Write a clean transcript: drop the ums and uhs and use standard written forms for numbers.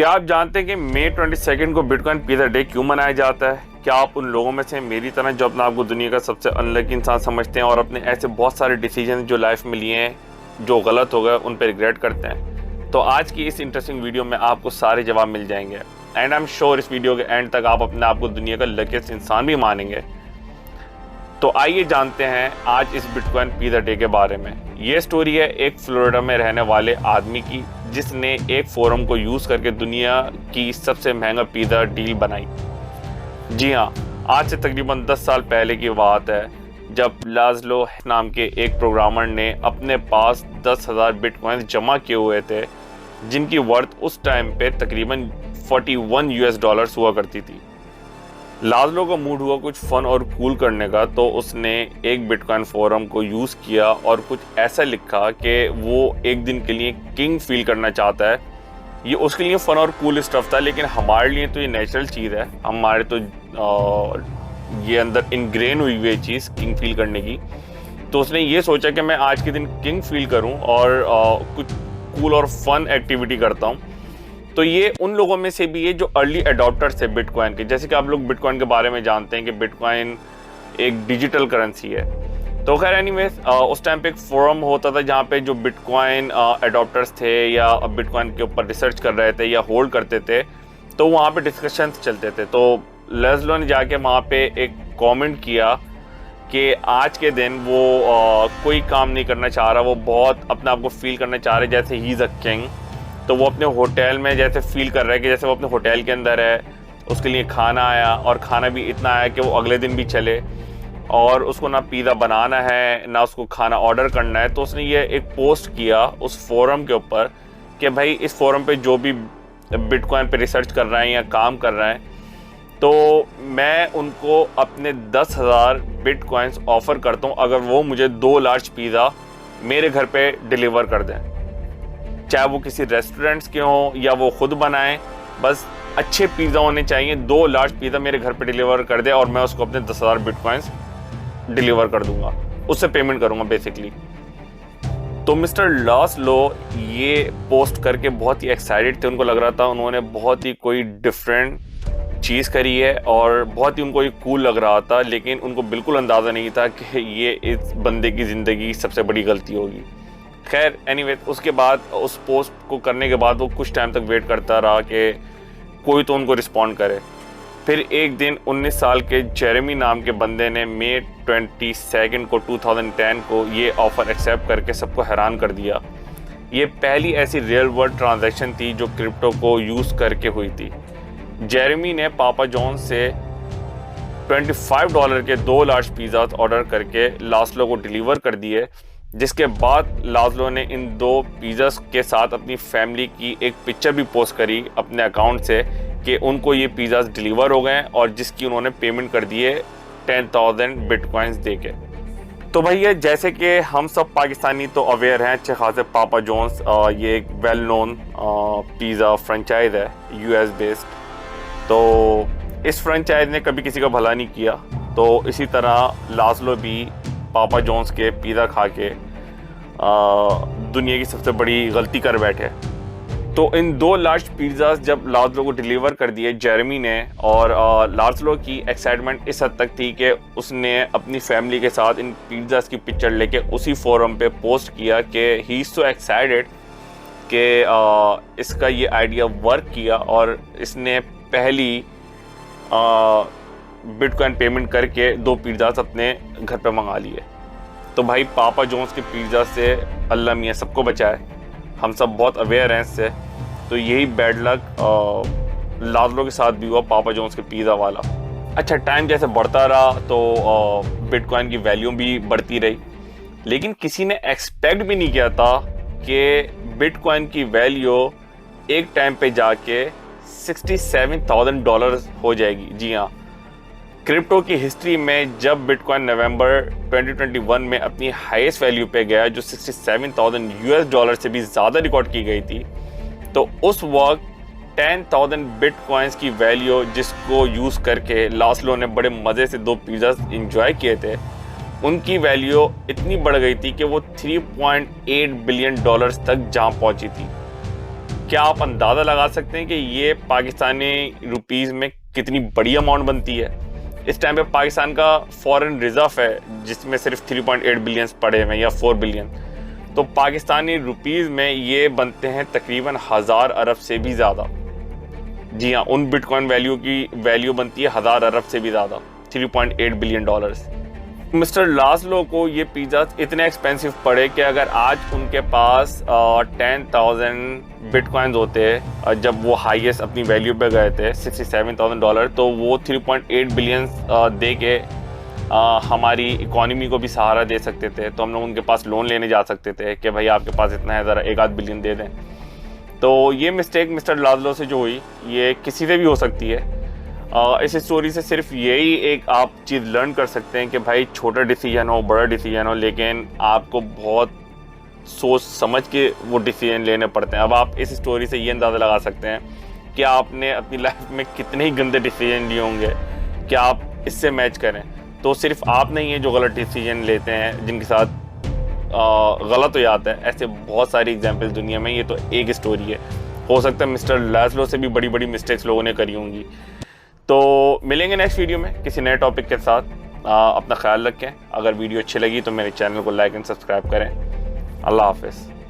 क्या आप जानते हैं कि मई 22 को बिटकॉइन पिज़्ज़ा डे क्यों मनाया जाता है? क्या आप उन लोगों में से मेरी तरह जो अपने आप को दुनिया का सबसे अनलकी इंसान समझते हैं और अपने ऐसे बहुत सारे डिसीजन जो लाइफ में लिए हैं जो गलत हो गए उन पर रिग्रेट करते हैं? तो आज की इस इंटरेस्टिंग वीडियो में आपको सारे जवाब मिल जाएंगे एंड आई एम श्योर इस वीडियो के एंड तक आप अपने आप को दुनिया का लकीस्ट इंसान भी मानेंगे। तो आइए जानते हैं आज इस बिटकॉइन पिज़्ज़ा डे के बारे में। ये स्टोरी है एक फ्लोरिडा में रहने वाले आदमी की जिसने एक फोरम को यूज़ करके दुनिया की सबसे महंगा पिज़्ज़ा डील बनाई। जी हाँ, आज से तकरीबन 10 साल पहले की बात है जब लाज़लो नाम के एक प्रोग्रामर ने अपने पास 10,000 बिटकॉइन जमा किए हुए थे जिनकी वर्थ उस टाइम पे तकरीबन $41 हुआ करती थी। लाज़लो का मूड हुआ कुछ फन और कूल करने का, तो उसने एक बिटकॉइन फोरम को यूज़ किया और कुछ ऐसा लिखा कि वो एक दिन के लिए किंग फील करना चाहता है। ये उसके लिए फ़न और कूल स्टफ था, लेकिन हमारे लिए तो ये नेचुरल चीज़ है, हमारे तो ये अंदर इनग्रेन हुई है चीज़ किंग फील करने की। तो उसने ये सोचा कि मैं आज के दिन किंग फील करूं और कुछ कूल और फन एक्टिविटी करता हूं। तो ये उन लोगों में से भी है जो अर्ली अडॉप्टर्स थे बिटकॉइन के। जैसे कि आप लोग बिटकॉइन के बारे में जानते हैं कि बिटकॉइन एक डिजिटल करेंसी है। तो खैर एनीवेज उस टाइम पे एक फोरम होता था जहाँ पे जो बिटकॉइन अडॉप्टर्स थे या बिटकॉइन के ऊपर रिसर्च कर रहे थे या होल्ड करते थे, तो वहाँ पे डिस्कशंस चलते थे। तो लाज़लो ने जाके वहाँ पे एक कमेंट किया कि आज के दिन वो कोई काम नहीं करना चाह रहा, वो बहुत अपने आप को फील करना चाह रहे जैसे ही इज़ अ किंग। तो वो अपने होटल में जैसे फील कर रहा है कि जैसे वो अपने होटल के अंदर है। उसके लिए खाना आया और खाना भी इतना आया कि वो अगले दिन भी चले, और उसको ना पिज़्ज़ा बनाना है ना उसको खाना ऑर्डर करना है। तो उसने ये एक पोस्ट किया उस फोरम के ऊपर कि भाई इस फोरम पे जो भी बिटकॉइन पे रिसर्च कर रहे हैं या काम कर रहे हैं, तो मैं उनको अपने 10,000 बिटकॉइंस ऑफ़र करता हूँ अगर वो मुझे 2 लार्ज पिज़्ज़ा मेरे घर पे डिलीवर कर दें। चाहे वो किसी रेस्टोरेंट्स के हों या वो खुद बनाएं, बस अच्छे पिज़्ज़ा होने चाहिए। 2 लार्ज पिज़्ज़ा मेरे घर पे डिलीवर कर दे और मैं उसको अपने 10,000 बिटकॉइंस डिलीवर कर दूंगा, उससे पेमेंट करूंगा बेसिकली। तो मिस्टर लाज़लो ये पोस्ट करके बहुत ही एक्साइटेड थे। उनको लग रहा था उन्होंने बहुत ही कोई डिफरेंट चीज़ करी है और बहुत ही उनको ये कूल लग रहा था, लेकिन उनको बिल्कुल अंदाज़ा नहीं था कि ये इस बंदे की ज़िंदगी की सबसे बड़ी गलती होगी। खैर एनीवे उसके बाद उस पोस्ट को करने के बाद वो कुछ टाइम तक वेट करता रहा कि कोई तो उनको रिस्पॉन्ड करे। फिर एक दिन 19 साल के जेरेमी नाम के बंदे ने मई 22 को 2010 को ये ऑफ़र एक्सेप्ट करके सबको हैरान कर दिया। ये पहली ऐसी रियल वर्ल्ड ट्रांजैक्शन थी जो क्रिप्टो को यूज़ करके हुई थी। जेरेमी ने पापा जॉन्स से $25 के 2 लार्ज पिज़्ज़ा ऑर्डर करके लाज़लो को डिलीवर कर दिए, जिसके बाद लाज़लो ने इन 2 पिज़्ज़ास के साथ अपनी फैमिली की एक पिक्चर भी पोस्ट करी अपने अकाउंट से कि उनको ये पिज़्ज़ास डिलीवर हो गए और जिसकी उन्होंने पेमेंट कर दिए 10,000 बिटकॉइंस देके। तो भैया जैसे कि हम सब पाकिस्तानी तो अवेयर हैं अच्छे खासे, पापा जॉन्स ये एक वेल नोन पिज़्ज़ा फ्रेंचाइज है US बेस्ड। तो इस फ्रेंचाइज ने कभी किसी का भला नहीं किया, तो इसी तरह लाज़लो भी पापा जॉन्स के पिज़्ज़ा खा के दुनिया की सबसे बड़ी गलती कर बैठे। तो इन 2 लार्ज पिज़्ज़ास जब लाज़लो को डिलीवर कर दिए जेरेमी ने, और लाज़लो की एक्साइटमेंट इस हद तक थी कि उसने अपनी फैमिली के साथ इन पिज़्ज़ास की पिक्चर लेके उसी फोरम पे पोस्ट किया कि ही इज़ सो एक्साइटेड कि इसका ये आइडिया वर्क किया और इसने पहली बिटकॉइन पेमेंट करके 2 पिज़्ज़ास अपने घर पे मंगा लिए। तो भाई पापा जॉन्स के पिज़्ज़ा से अल्लाह मियाँ सबको बचाए, हम सब बहुत अवेयर हैं इससे। तो यही बैड लक लाज़लो के साथ भी हुआ, पापा जॉन्स के पिज़्ज़ा वाला। अच्छा, टाइम जैसे बढ़ता रहा तो बिटकॉइन की वैल्यू भी बढ़ती रही, लेकिन किसी ने एक्सपेक्ट भी नहीं किया था कि बिटकॉइन की वैल्यू एक टाइम पे जाके $67,000 हो जाएगी। जी हाँ, क्रिप्टो की हिस्ट्री में जब बिटकॉइन नवंबर 2021 में अपनी हाईएस्ट वैल्यू पे गया जो $67,000 से भी ज़्यादा रिकॉर्ड की गई थी, तो उस वक्त 10,000 बिटकॉइंस की वैल्यू जिसको यूज़ करके लाज़लो ने बड़े मज़े से 2 पिज़्ज़ा इंजॉय किए थे, उनकी वैल्यू इतनी बढ़ गई थी कि वो $3.8 बिलियन तक जा पहुंची थी। क्या आप अंदाज़ा लगा सकते हैं कि ये पाकिस्तानी रुपीज़ में कितनी बड़ी अमाउंट बनती है? इस टाइम पे पाकिस्तान का फॉरेन रिजर्व है जिसमें सिर्फ 3.8 बिलियन पड़े हुए हैं या 4 बिलियन, तो पाकिस्तानी रुपीज़ में ये बनते हैं तकरीबन 1000 अरब से भी ज़्यादा। जी हाँ, उन बिटकॉइन की वैल्यू बनती है 1000 अरब से भी ज़्यादा, 3.8 बिलियन डॉलर्स। मिस्टर लाज़लो को ये पिज़्ज़ा इतने एक्सपेंसिव पड़े कि अगर आज उनके पास 10,000 बिटकॉइन्स होते जब वो हाईएस्ट अपनी वैल्यू पे गए थे $67,000, तो वो 3.8 बिलियन दे के हमारी इकोनॉमी को भी सहारा दे सकते थे। तो हम लोग उनके पास लोन लेने जा सकते थे कि भाई आपके पास इतना है, ज़रा 1-8 बिलियन दे दें। तो ये मिस्टेक मिस्टर लाज़लो से जो हुई ये किसी से भी हो सकती है। इस स्टोरी से सिर्फ यही एक आप चीज़ लर्न कर सकते हैं कि भाई छोटा डिसीजन हो बड़ा डिसीजन हो, लेकिन आपको बहुत सोच समझ के वो डिसीजन लेने पड़ते हैं। अब आप इस स्टोरी से ये अंदाज़ा लगा सकते हैं कि आपने अपनी लाइफ में कितने ही गंदे डिसीजन लिए होंगे कि आप इससे मैच करें। तो सिर्फ आप नहीं है जो गलत डिसीजन लेते हैं, जिनके साथ गलत हो जाता है। ऐसे बहुत सारी एग्जाम्पल्स दुनिया में, ये तो एक स्टोरी है। हो सकता है मिस्टर लाज़लो से भी बड़ी बड़ी मिस्टेक्स लोगों ने करी होंगी। तो मिलेंगे नेक्स्ट वीडियो में किसी नए टॉपिक के साथ। अपना ख्याल रखें। अगर वीडियो अच्छी लगी तो मेरे चैनल को लाइक एंड सब्सक्राइब करें। अल्लाह हाफ़िज़।